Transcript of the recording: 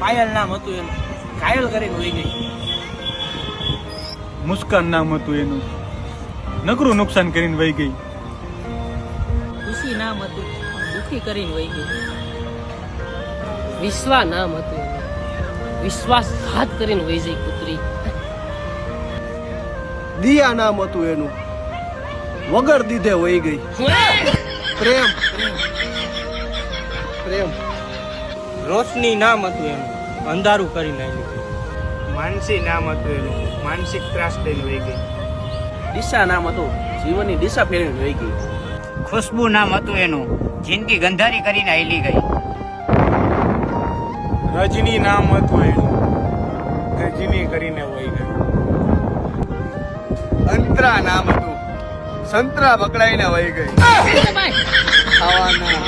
પાયલ નામ હતું એનું, ઘાયલ કરીને વહી ગઈ. મુસ્કાન નામ હતું એનું, નકરું નુકસાન કરીને વહી ગઈ. ખુશી નામ હતું, દુખી કરીને વહી ગઈ. વિશ્વા નામ હતું એનું, વિશ્વાસઘાત કરીને વહી જઈ કૂતરી. દિયા નામ હતું એનું, વગર દીધે વહી ગઈ. પ્રેમ પ્રેમ રોશની નામ હતું એનું, અંધારું કરીને આવી ગઈ. માનસી નામ હતું એનું, માનસિક ત્રાસ દઈને વહી ગઈ. દિશા નામ હતું, જીવનની દિશા ફેરવીને વહી ગઈ. ખુશ્બુ નામ હતું એનું, જિંદગી ગંધારી કરીને હાલી ગઈ. રજની નામ હતું એનું, રજની કરીને વહી ગઈ. અંતરા નામ હતું, સંતરા પકડાઈને વહી ગઈ. ખાવાના